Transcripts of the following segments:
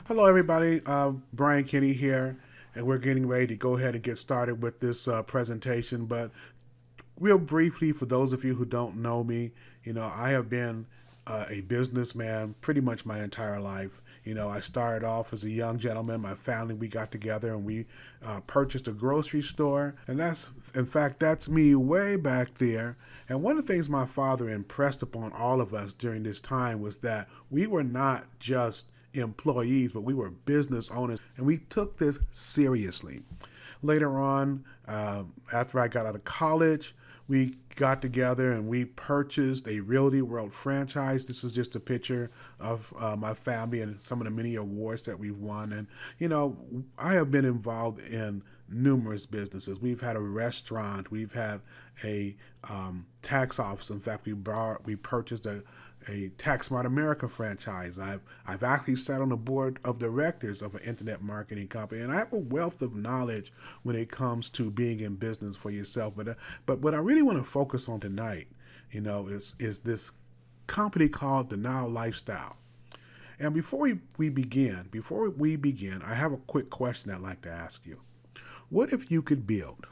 Hello, everybody. Brian Kenny here, and we're getting ready to go ahead and get started with this presentation. But real briefly, for those of you who don't know me, I have been a businessman pretty much my entire life. I started off as a young gentleman. My family, we got together and we purchased a grocery store. And in fact, that's me way back there. And one of the things my father impressed upon all of us during this time was that we were not just employees, but we were business owners, and we took this seriously. Later on, after I got out of college, we got together and we purchased a Realty World franchise. This is just a picture of my family and some of the many awards that we've won. And, I have been involved in numerous businesses. We've had a restaurant, we've had a tax office. In fact, we purchased a Tax Smart America franchise. I've actually sat on the board of directors of an internet marketing company, and I have a wealth of knowledge when it comes to being in business for yourself. But what I really want to focus on tonight, is this company called the Now Lifestyle. And before we begin, I have a quick question I'd like to ask you. What if you could build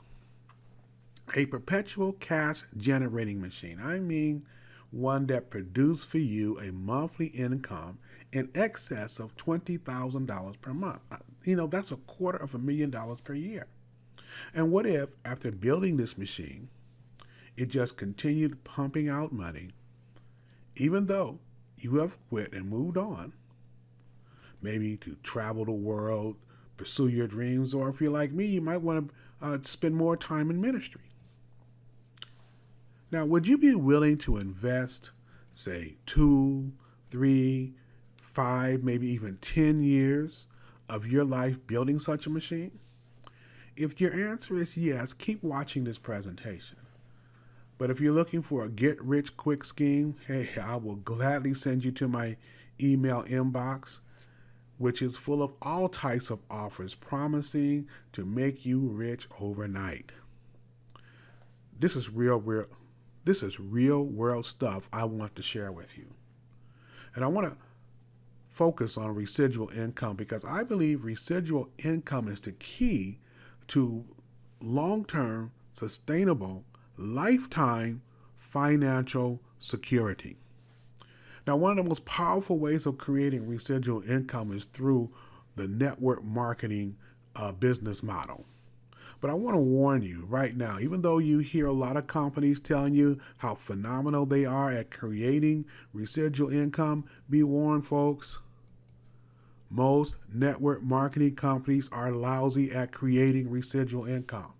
a perpetual cash generating machine? I mean, one that produced for you a monthly income in excess of $20,000 per month. That's $250,000 per year. And what if, after building this machine, it just continued pumping out money, even though you have quit and moved on, maybe to travel the world, pursue your dreams, or if you're like me, you might want to spend more time in ministry. Now, would you be willing to invest, say, 2, 3, 5, maybe even 10 years of your life building such a machine? If your answer is yes, keep watching this presentation. But if you're looking for a get-rich-quick scheme, hey, I will gladly send you to my email inbox, which is full of all types of offers promising to make you rich overnight. This is real world stuff I want to share with you. And I want to focus on residual income because I believe residual income is the key to long-term, sustainable, lifetime financial security. Now, one of the most powerful ways of creating residual income is through the network marketing business model. But I want to warn you right now, even though you hear a lot of companies telling you how phenomenal they are at creating residual income, be warned, folks. Most network marketing companies are lousy at creating residual income.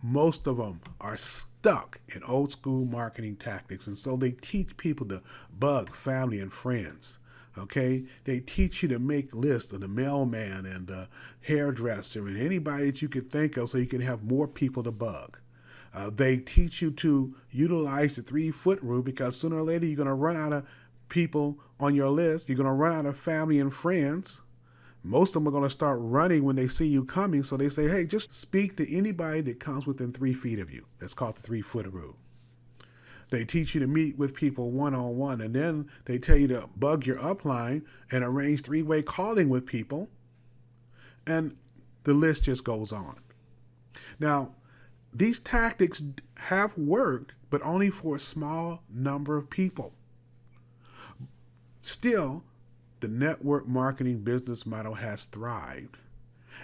Most of them are stuck in old school marketing tactics, and so they teach people to bug family and friends. Okay, they teach you to make lists of the mailman and the hairdresser and anybody that you could think of so you can have more people to bug. They teach you to utilize the 3-foot rule because sooner or later you're going to run out of people on your list. You're going to run out of family and friends. Most of them are going to start running when they see you coming, so they say, hey, just speak to anybody that comes within 3 feet of you. That's called the 3-foot rule. They teach you to meet with people one-on-one, and then they tell you to bug your upline and arrange 3-way calling with people, and the list just goes on. Now, these tactics have worked, but only for a small number of people. Still, the network marketing business model has thrived.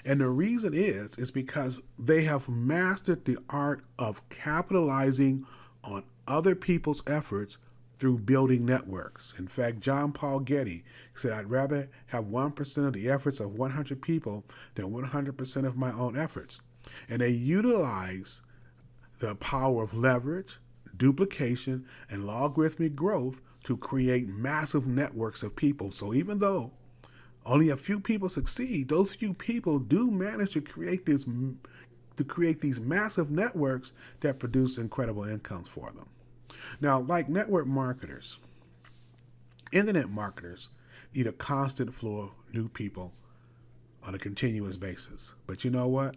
And the reason is because they have mastered the art of capitalizing on other people's efforts through building networks. In fact, John Paul Getty said, I'd rather have 1% of the efforts of 100 people than 100% of my own efforts. And they utilize the power of leverage, duplication, and logarithmic growth to create massive networks of people. So even though only a few people succeed, those few people do manage to create these massive networks that produce incredible incomes for them. Now, like network marketers, internet marketers need a constant flow of new people on a continuous basis. But you know what?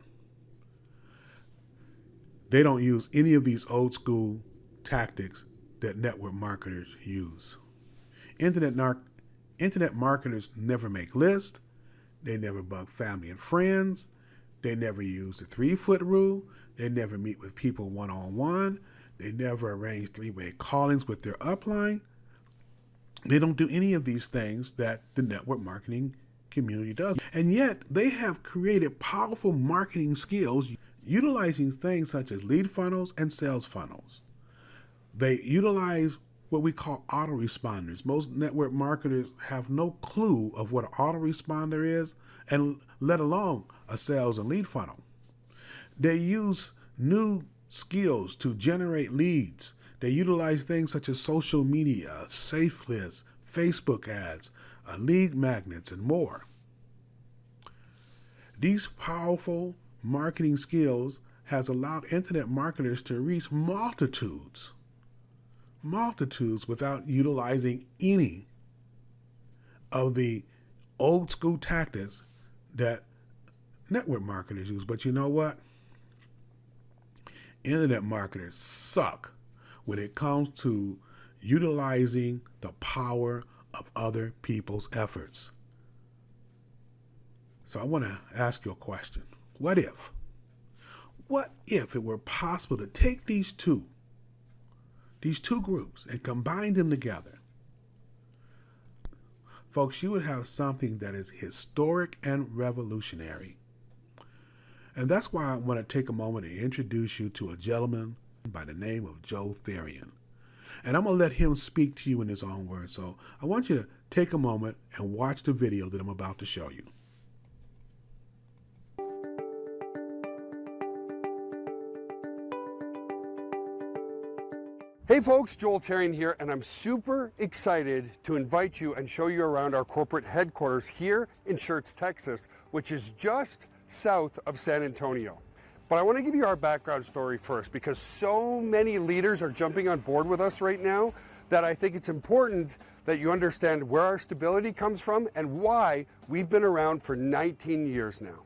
They don't use any of these old school tactics that network marketers use. Internet Internet marketers never make lists. They never bug family and friends. They never use the 3-foot rule. They never meet with people one-on-one. They never arrange 3-way callings with their upline. They don't do any of these things that the network marketing community does. And yet they have created powerful marketing skills utilizing things such as lead funnels and sales funnels. They utilize what we call autoresponders. Most network marketers have no clue of what an autoresponder is, and let alone a sales and lead funnel. They use new skills to generate leads. They utilize things such as social media, safe lists, Facebook ads, lead magnets, and more. These powerful marketing skills has allowed internet marketers to reach multitudes without utilizing any of the old school tactics that network marketers use. But you know what? Internet marketers suck when it comes to utilizing the power of other people's efforts. So I want to ask you a question. What if it were possible to take these two groups and combine them together? Folks, you would have something that is historic and revolutionary. And that's why I want to take a moment to introduce you to a gentleman by the name of Joe Therian. And I'm going to let him speak to you in his own words. So I want you to take a moment and watch the video that I'm about to show you. Hey folks, Joel Therian here, and I'm super excited to invite you and show you around our corporate headquarters here in Schertz, Texas, which is just south of San Antonio. But I want to give you our background story first, because so many leaders are jumping on board with us right now that I think it's important that you understand where our stability comes from and why we've been around for 19 years now.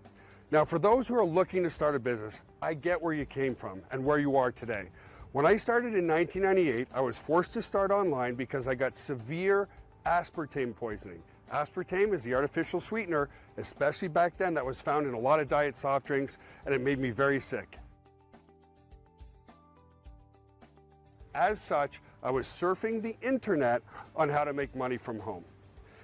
Now, for those who are looking to start a business, I get where you came from and where you are today. When I started in 1998, I was forced to start online because I got severe aspartame poisoning. Aspartame is the artificial sweetener, especially back then, that was found in a lot of diet soft drinks, and it made me very sick. As such, I was surfing the internet on how to make money from home.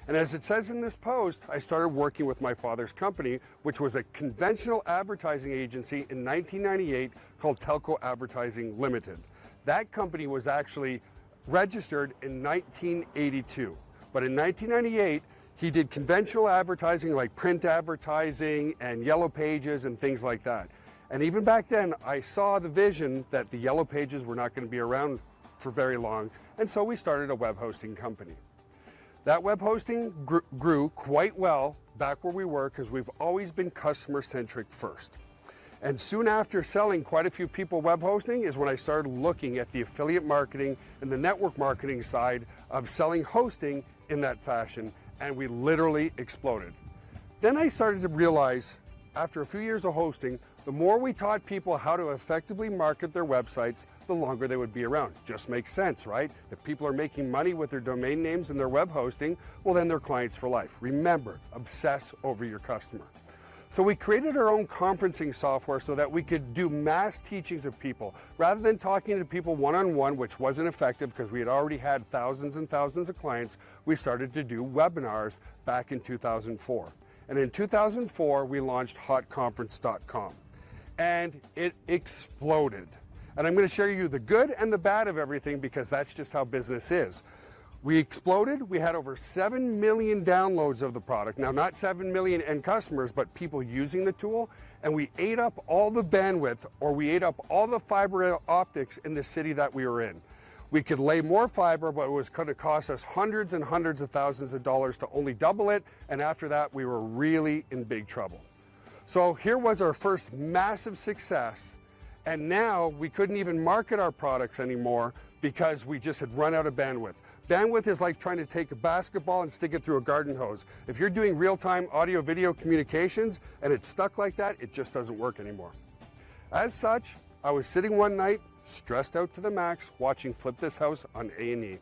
And as it says in this post, I started working with my father's company, which was a conventional advertising agency in 1998 called Telco Advertising Limited. That company was actually registered in 1982. But in 1998, he did conventional advertising like print advertising and yellow pages and things like that. And even back then, I saw the vision that the yellow pages were not going to be around for very long, and so we started a web hosting company. That web hosting grew quite well back where we were because we've always been customer-centric first. And soon after selling quite a few people web hosting is when I started looking at the affiliate marketing and the network marketing side of selling hosting in that fashion, and we literally exploded. Then I started to realize, after a few years of hosting, the more we taught people how to effectively market their websites, the longer they would be around. Just makes sense, right? If people are making money with their domain names and their web hosting, well then they're clients for life. Remember, obsess over your customer. So we created our own conferencing software so that we could do mass teachings of people. Rather than talking to people one-on-one, which wasn't effective because we had already had thousands and thousands of clients, we started to do webinars back in 2004. And in 2004, we launched hotconference.com. And it exploded. And I'm going to share you the good and the bad of everything because that's just how business is. We exploded. We had over 7 million downloads of the product. Now, not 7 million end customers, but people using the tool. And we ate up all the bandwidth, or we ate up all the fiber optics in the city that we were in. We could lay more fiber, but it was going to cost us hundreds and hundreds of thousands of dollars to only double it. And after that, we were really in big trouble. So here was our first massive success, and now we couldn't even market our products anymore because we just had run out of bandwidth. Bandwidth is like trying to take a basketball and stick it through a garden hose. If you're doing real-time audio-video communications and it's stuck like that, it just doesn't work anymore. As such, I was sitting one night, stressed out to the max, watching Flip This House on A&E.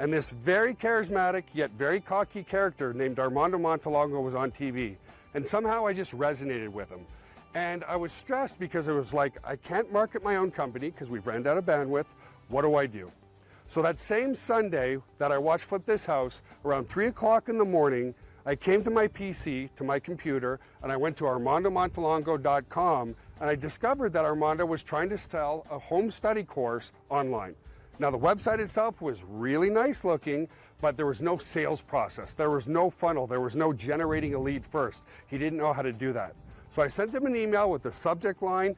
And this very charismatic yet very cocky character named Armando Montalongo was on TV. And somehow I just resonated with him. And I was stressed because it was like, I can't market my own company because we've ran out of bandwidth. What do I do? So that same Sunday that I watched Flip This House, around 3 o'clock in the morning, I came to my PC, to my computer, and I went to ArmandoMontalongo.com, and I discovered that Armando was trying to sell a home study course online. Now, the website itself was really nice looking, but there was no sales process. There was no funnel. There was no generating a lead first. He didn't know how to do that. So I sent him an email with the subject line,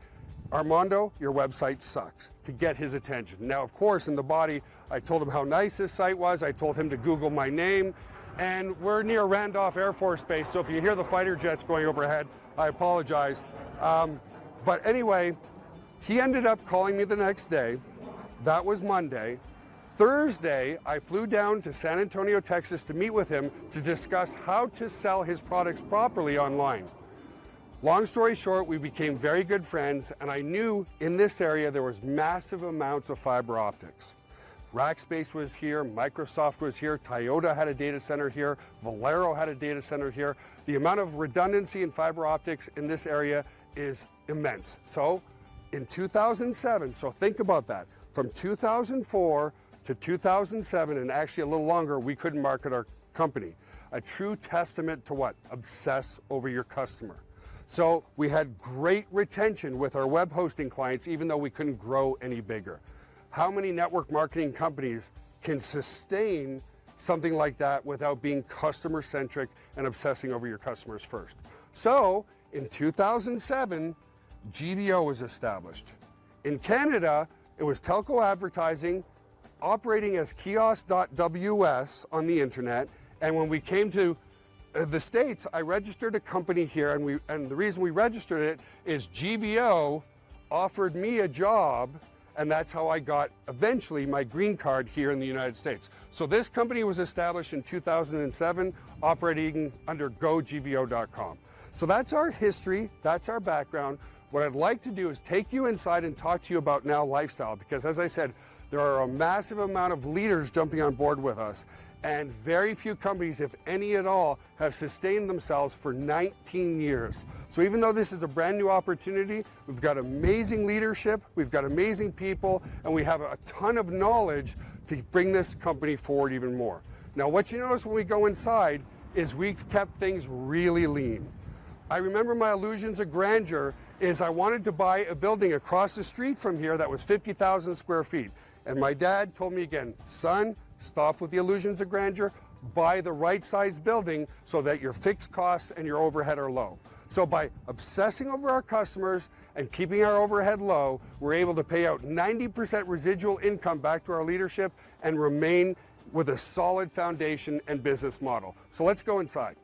Armando, your website sucks, to get his attention. Now, of course, in the body, I told him how nice his site was. I told him to Google my name. And we're near Randolph Air Force Base, so if you hear the fighter jets going overhead, I apologize. But anyway, he ended up calling me the next day. That was Monday. Thursday, I flew down to San Antonio, Texas to meet with him to discuss how to sell his products properly online. Long story short, we became very good friends, and I knew in this area there was massive amounts of fiber optics. Rackspace was here, Microsoft was here, Toyota had a data center here, Valero had a data center here. The amount of redundancy in fiber optics in this area is immense. So in 2007, so think about that, from 2004 to 2007, and actually a little longer, we couldn't market our company. A true testament to what? Obsess over your customer. So we had great retention with our web hosting clients, even though we couldn't grow any bigger. How many network marketing companies can sustain something like that without being customer-centric and obsessing over your customers first? So in 2007, GVO was established. In Canada, it was telco advertising operating as kiosk.ws on the internet. And when we came to the States, I registered a company here, and the reason we registered it is GVO offered me a job, and that's how I got eventually my green card here in the United States. So this company was established in 2007, operating under GoGVO.com. So that's our history, that's our background. What I'd like to do is take you inside and talk to you about NowLifeStyle, because as I said, there are a massive amount of leaders jumping on board with us, and very few companies, if any at all, have sustained themselves for 19 years. So even though this is a brand new opportunity, we've got amazing leadership, we've got amazing people, and we have a ton of knowledge to bring this company forward even more. Now, what you notice when we go inside is we've kept things really lean. I remember my illusions of grandeur is I wanted to buy a building across the street from here that was 50,000 square feet. And my dad told me again, son, stop with the illusions of grandeur, buy the right size building so that your fixed costs and your overhead are low. So by obsessing over our customers and keeping our overhead low, we're able to pay out 90% residual income back to our leadership and remain with a solid foundation and business model. So let's go inside.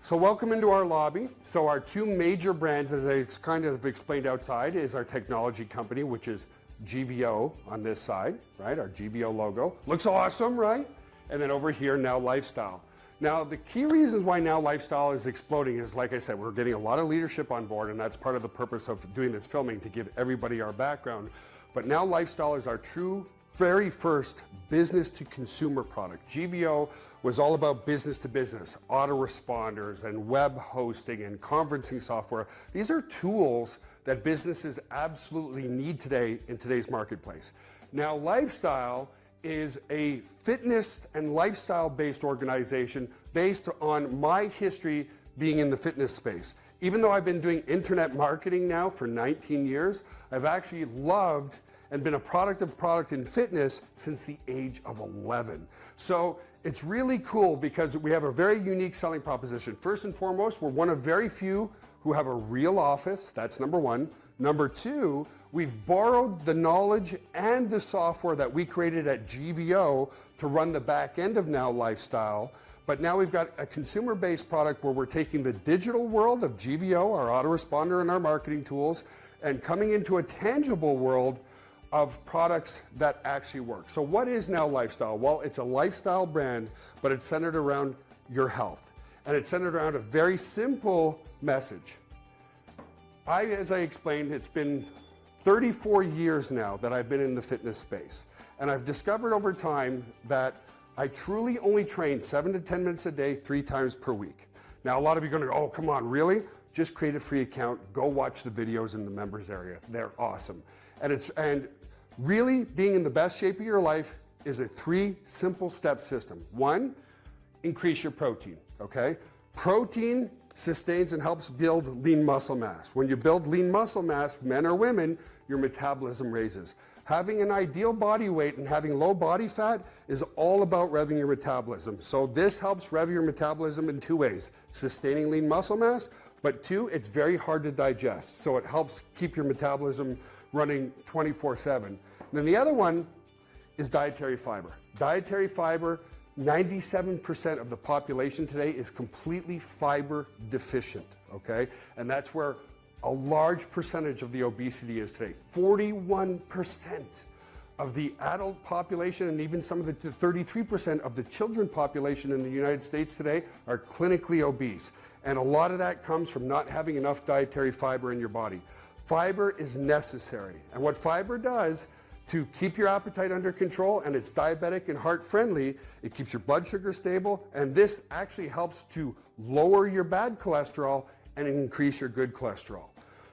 So welcome into our lobby. So our two major brands, as I kind of explained outside, is our technology company, which is GVO on this side, right? Our GVO logo. Looks awesome, right? And then over here, NowLifeStyle. Now, the key reasons why NowLifeStyle is exploding is, like I said, we're getting a lot of leadership on board, and that's part of the purpose of doing this filming, to give everybody our background. But NowLifeStyle is our true very first business to consumer product. GVO was all about business to business, autoresponders and web hosting and conferencing software. These are tools that businesses absolutely need today in today's marketplace. Now, NowLifeStyle is a fitness and lifestyle based organization based on my history being in the fitness space. Even though I've been doing internet marketing now for 19 years, I've actually loved and been a product in fitness since the age of 11. So it's really cool because we have a very unique selling proposition. First and foremost, we're one of very few who have a real office. That's number one. Number two, we've borrowed the knowledge and the software that we created at GVO to run the back end of NowLifeStyle. But now we've got a consumer-based product where we're taking the digital world of GVO, our autoresponder and our marketing tools, and coming into a tangible world of products that actually work. So what is NowLifeStyle? Well, it's a lifestyle brand, but it's centered around your health. And it's centered around a very simple message. As I explained, it's been 34 years now that I've been in the fitness space. And I've discovered over time that I truly only train 7 to 10 minutes a day, 3 times per week. Now, a lot of you are going to go, oh, come on, really? Just create a free account. Go watch the videos in the members area. They're awesome. And really being in the best shape of your life is a 3 simple step system. 1, increase your protein, okay? Protein sustains and helps build lean muscle mass. When you build lean muscle mass, men or women, your metabolism raises. Having an ideal body weight and having low body fat is all about revving your metabolism. So this helps rev your metabolism in 2 ways: sustaining lean muscle mass, but 2, it's very hard to digest. So it helps keep your metabolism running 24/7. And then the other one is dietary fiber. Dietary fiber, 97% of the population today is completely fiber deficient, okay? And that's where a large percentage of the obesity is today. 41% of the adult population and even some of the 33% of the children population in the United States today are clinically obese. And a lot of that comes from not having enough dietary fiber in your body. Fiber is necessary. And what fiber does to keep your appetite under control, and it's diabetic and heart friendly, it keeps your blood sugar stable, and this actually helps to lower your bad cholesterol and increase your good cholesterol.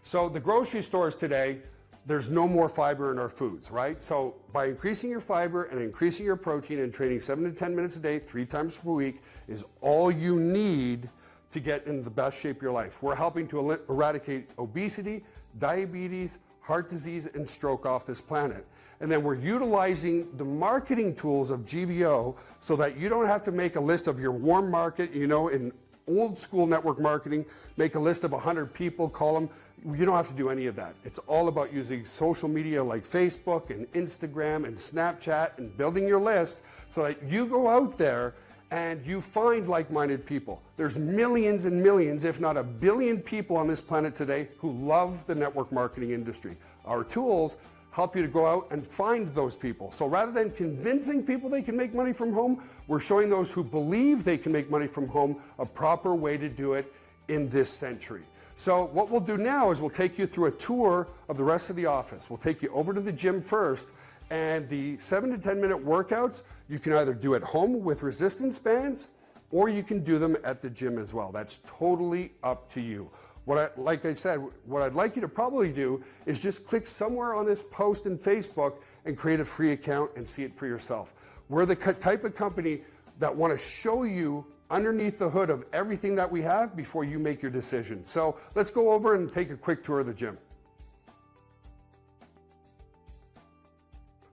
So the grocery stores today, there's no more fiber in our foods, right? So by increasing your fiber and increasing your protein and training 7 to 10 minutes a day, 3 times per week is all you need to get in the best shape of your life. We're helping to eradicate obesity, diabetes, heart disease, and stroke off this planet. And then we're utilizing the marketing tools of GVO so that you don't have to make a list of your warm market, you know, in old school network marketing, make a list of 100 people, call them. You don't have to do any of that. It's all about using social media like Facebook and Instagram and Snapchat and building your list so that you go out there and you find like-minded people. There's millions and millions, if not 1 billion people on this planet today who love the network marketing industry. Our tools help you to go out and find those people. So rather than convincing people they can make money from home, we're showing those who believe they can make money from home a proper way to do it in this century. So what we'll do now is we'll take you through a tour of the rest of the office. We'll take you over to the gym first, and the 7 to 10 minute workouts, you can either do at home with resistance bands, or you can do them at the gym as well. That's totally up to you. Like I said, what I'd like you to probably do is just click somewhere on this post in Facebook and create a free account and see it for yourself. We're the type of company that want to show you underneath the hood of everything that we have before you make your decision. So let's go over and take a quick tour of the gym.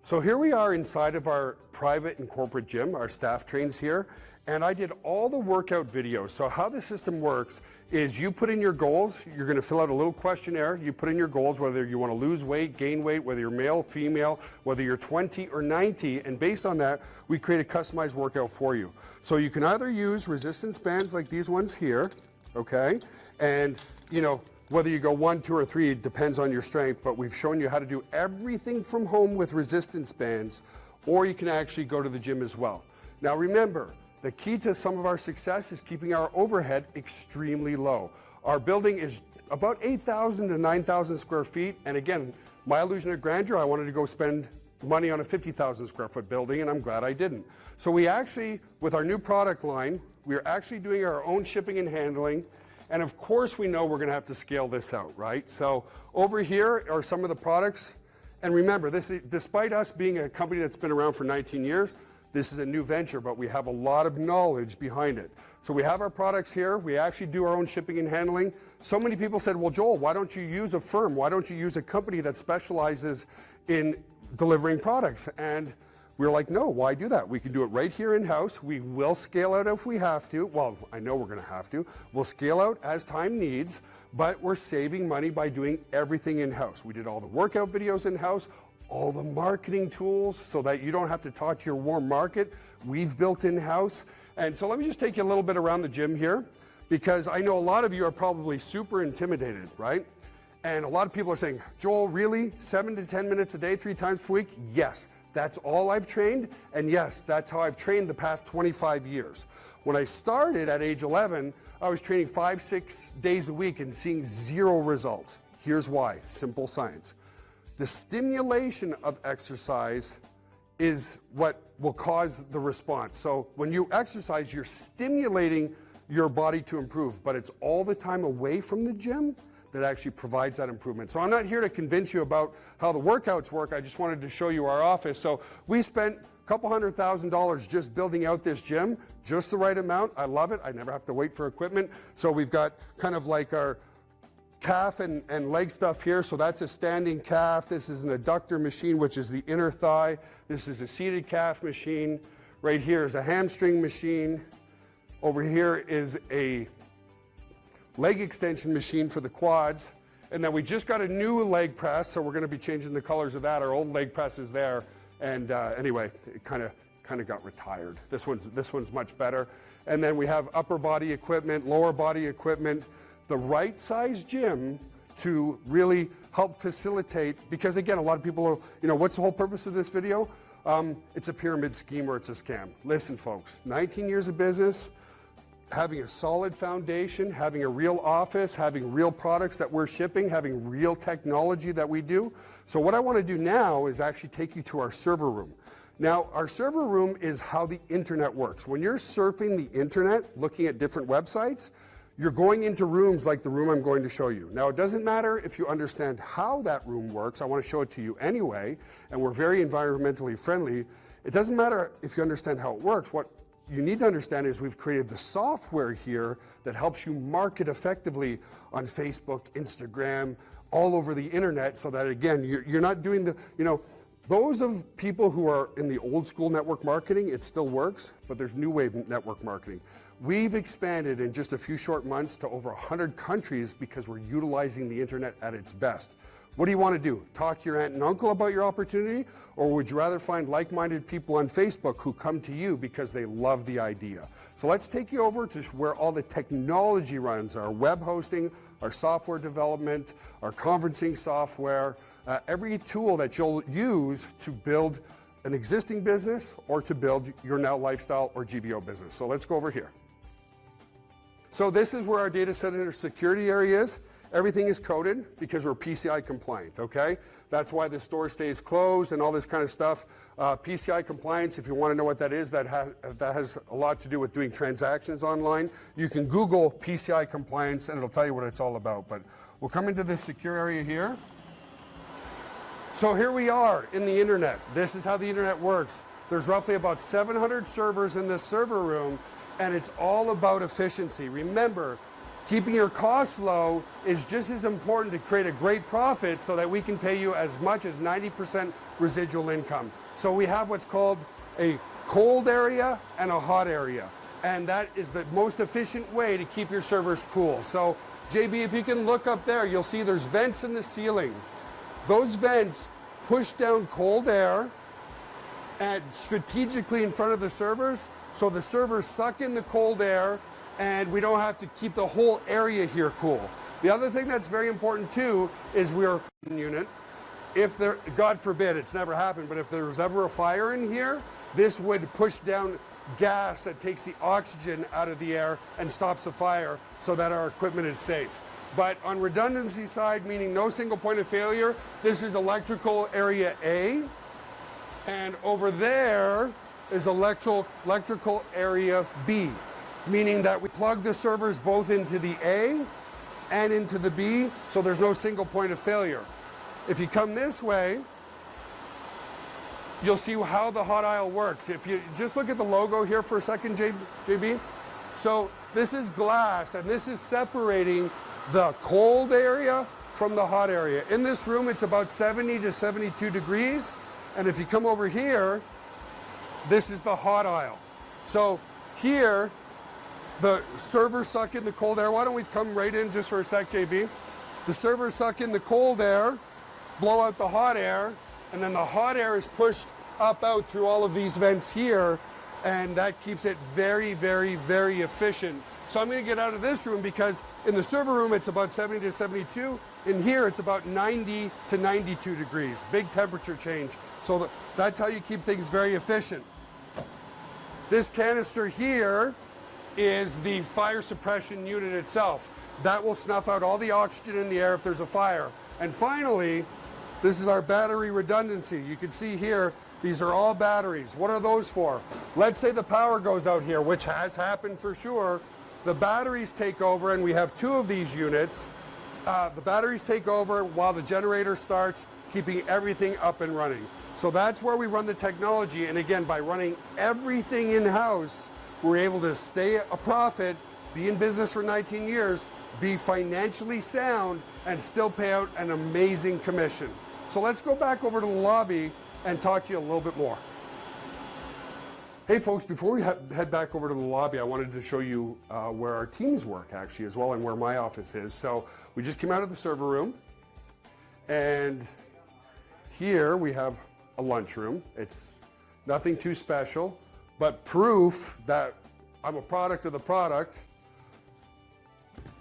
So here we are inside of our private and corporate gym. Our staff trains here, and I did all the workout videos. So how the system works is you put in your goals. You're going to fill out a little questionnaire. You put in your goals, whether you want to lose weight, gain weight, whether you're male, female, whether you're 20 or 90, and based on that, we create a customized workout for you. So you can either use resistance bands like these ones here, okay? And, you know, whether you go 1, 2, or 3, it depends on your strength, but we've shown you how to do everything from home with resistance bands, or you can actually go to the gym as well. Now remember, the key to some of our success is keeping our overhead extremely low. Our building is about 8,000 to 9,000 square feet, and again, my illusion of grandeur, I wanted to go spend money on a 50,000 square foot building, and I'm glad I didn't. So we actually, with our new product line, we are actually doing our own shipping and handling. And of course we know we're going to have to scale this out, right? So over here are some of the products. And remember, this is, despite us being a company that's been around for 19 years, this is a new venture, but we have a lot of knowledge behind it. So we have our products here. We actually do our own shipping and handling. So many people said, well, Joel, why don't you use a firm? Why don't you use a company that specializes in delivering products? And we were like, no, why do that? We can do it right here in-house. We will scale out if we have to. Well, I know we're going to have to. We'll scale out as time needs, but we're saving money by doing everything in-house. We did all the workout videos in-house, all the marketing tools so that you don't have to talk to your warm market. We've built in-house. And so let me just take you a little bit around the gym here, because I know a lot of you are probably super intimidated, right? And a lot of people are saying, Joel, really? 7 to 10 minutes a day, 3 times per week? Yes. That's all I've trained, and yes, that's how I've trained the past 25 years. When I started at age 11, I was training 5, 6 days a week and seeing 0 results. Here's why, simple science. The stimulation of exercise is what will cause the response. So when you exercise, you're stimulating your body to improve, but it's all the time away from the gym that actually provides that improvement. So I'm not here to convince you about how the workouts work. I just wanted to show you our office. So we spent a couple $100,000 just building out this gym, just the right amount. I love it. I never have to wait for equipment. So we've got kind of like our calf and leg stuff here. So that's a standing calf. This is an adductor machine, which is the inner thigh. This is a seated calf machine. Right here is a hamstring machine. Over here is a leg extension machine for the quads. And then we just got a new leg press, so we're going to be changing the colors of that. Our old leg press is there. And anyway, it kind of got retired. This one's much better. And then we have upper body equipment, lower body equipment, the right size gym to really help facilitate, because again, a lot of people are, what's the whole purpose of this video? It's a pyramid scheme or it's a scam. Listen, folks, 19 years of business, having a solid foundation, having a real office, having real products that we're shipping, having real technology that we do. So what I want to do now is actually take you to our server room. Now, our server room is how the internet works. When you're surfing the internet, looking at different websites, you're going into rooms like the room I'm going to show you. Now, it doesn't matter if you understand how that room works. I want to show it to you anyway, and we're very environmentally friendly. It doesn't matter if you understand how it works. What you need to understand is we've created the software here that helps you market effectively on Facebook, Instagram, all over the internet, so that again, you're not doing the, those of people who are in the old school network marketing, it still works, but there's new wave network marketing. We've expanded in just a few short months to over 100 countries because we're utilizing the internet at its best. What do you want to do? Talk to your aunt and uncle about your opportunity? Or would you rather find like-minded people on Facebook who come to you because they love the idea? So let's take you over to where all the technology runs, our web hosting, our software development, our conferencing software, every tool that you'll use to build an existing business or to build your Now Lifestyle or GVO business. So let's go over here. So this is where our data center security area is. Everything is coded because we're PCI compliant, okay? That's why the store stays closed and all this kind of stuff. PCI compliance, if you want to know what that is, that has a lot to do with doing transactions online. You can Google PCI compliance and it'll tell you what it's all about. But we'll come into this secure area here. So here we are in the internet. This is how the internet works. There's roughly about 700 servers in this server room, and it's all about efficiency. Remember, keeping your costs low is just as important to create a great profit so that we can pay you as much as 90% residual income. So we have what's called a cold area and a hot area. And that is the most efficient way to keep your servers cool. So JB, if you can look up there, you'll see there's vents in the ceiling. Those vents push down cold air and strategically in front of the servers, so the servers suck in the cold air and we don't have to keep the whole area here cool. The other thing that's very important too is we're a unit. If there, God forbid, it's never happened, but if there was ever a fire in here, this would push down gas that takes the oxygen out of the air and stops the fire so that our equipment is safe. But on redundancy side, meaning no single point of failure, this is electrical area A, and over there is electrical area B, meaning that we plug the servers both into the A and into the B, so there's no single point of failure. If you come this way, you'll see how the hot aisle works. If you just look at the logo here for a second, JB. So this is glass, and this is separating the cold area from the hot area. In this room, it's about 70 to 72 degrees. And if you come over here, this is the hot aisle. So here, the servers suck in the cold air. Why don't we come right in just for a sec, JB? The servers suck in the cold air, blow out the hot air, and then the hot air is pushed up out through all of these vents here, and that keeps it very, very, very efficient. So I'm going to get out of this room because in the server room it's about 70 to 72. In here it's about 90 to 92 degrees. Big temperature change. So that's how you keep things very efficient. This canister here is the fire suppression unit itself. That will snuff out all the oxygen in the air if there's a fire. And finally, This is our battery redundancy. You can see here, these are all batteries. What are those for? Let's say the power goes out here, which has happened for sure. The batteries take over, and we have 2 of these units. The batteries take over while the generator starts, keeping everything up and running. So that's where we run the technology. And again, by running everything in-house, we're able to stay a profit, be in business for 19 years, be financially sound, and still pay out an amazing commission. So let's go back over to the lobby and talk to you a little bit more. Hey folks, before we head back over to the lobby, I wanted to show you where our teams work actually as well, and where my office is. So we just came out of the server room, and here we have a lunchroom. It's nothing too special, but proof that I'm a product of the product.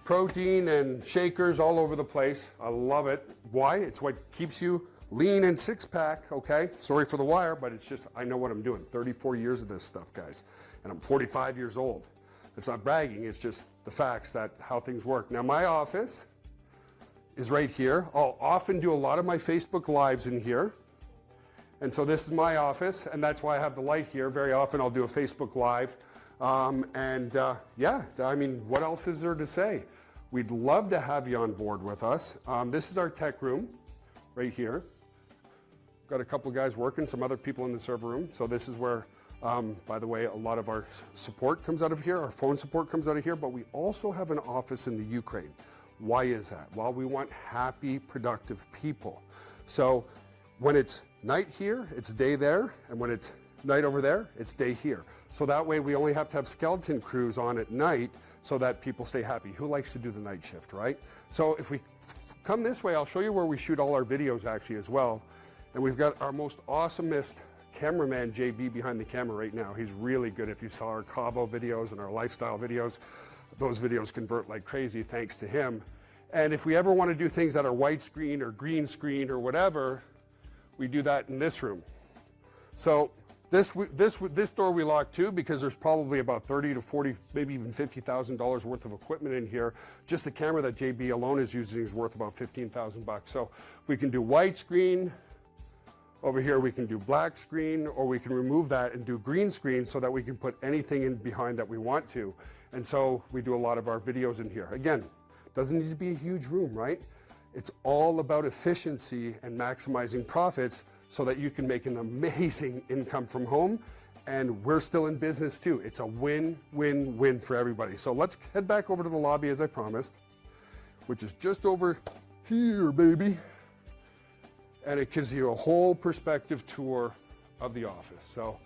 Protein and shakers all over the place. I love it. Why? It's what keeps you lean and six-pack, okay? Sorry for the wire, but it's just, I know what I'm doing. 34 years of this stuff, guys. And I'm 45 years old. It's not bragging, it's just the facts that how things work. Now, my office is right here. I'll often do a lot of my Facebook Lives in here. And so this is my office, and that's why I have the light here. Very often I'll do a Facebook Live. Yeah, I mean, what else is there to say? We'd love to have you on board with us. This is our tech room right here. Got a couple of guys working, some other people in the server room. So this is where, by the way, a lot of our support comes out of here. Our phone support comes out of here, but we also have an office in the Ukraine. Why is that? Well, we want happy, productive people. So when it's night here, it's day there. And when it's night over there, it's day here. So that way we only have to have skeleton crews on at night so that people stay happy. Who likes to do the night shift, right? So if we come this way, I'll show you where we shoot all our videos actually as well. And we've got our most awesomest cameraman, JB, behind the camera right now. He's really good. If you saw our Cabo videos and our lifestyle videos, those videos convert like crazy thanks to him. And if we ever want to do things that are widescreen or green screen or whatever, we do that in this room. So this door we lock too, because there's probably about 30 to 40, maybe even $50,000 worth of equipment in here. Just the camera that JB alone is using is worth about 15,000 bucks. So we can do widescreen. Over here we can do black screen, or we can remove that and do green screen so that we can put anything in behind that we want to. And so we do a lot of our videos in here. Again, doesn't need to be a huge room, right? It's all about efficiency and maximizing profits so that you can make an amazing income from home. And we're still in business too. It's a win-win-win for everybody. So let's head back over to the lobby as I promised, which is just over here, baby. And it gives you a whole perspective tour of the office. So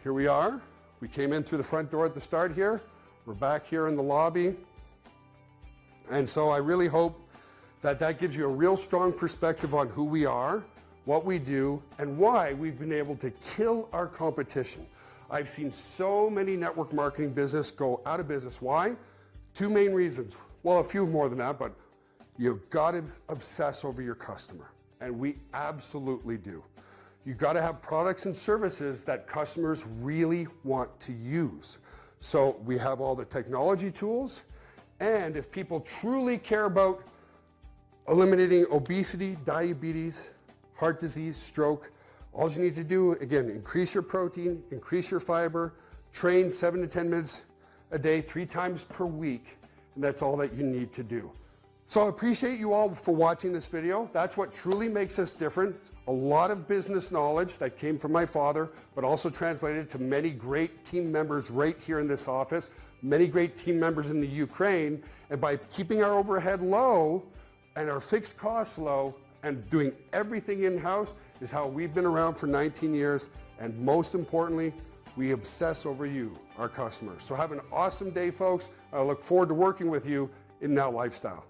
here we are. We came in through the front door at the start here. We're back here in the lobby. And so I really hope that that gives you a real strong perspective on who we are, what we do, and why we've been able to kill our competition. I've seen so many network marketing business go out of business. Why? 2 main reasons. Well, a few more than that, but you've got to obsess over your customer. And we absolutely do. You've got to have products and services that customers really want to use. So we have all the technology tools, and if people truly care about eliminating obesity, diabetes, heart disease, stroke, all you need to do, again, increase your protein, increase your fiber, train 7 to 10 minutes a day, 3 times per week, and that's all that you need to do. So I appreciate you all for watching this video. That's what truly makes us different. A lot of business knowledge that came from my father, but also translated to many great team members right here in this office, many great team members in the Ukraine. And by keeping our overhead low and our fixed costs low and doing everything in-house is how we've been around for 19 years. And most importantly, we obsess over you, our customers. So have an awesome day, folks. I look forward to working with you in Now Lifestyle.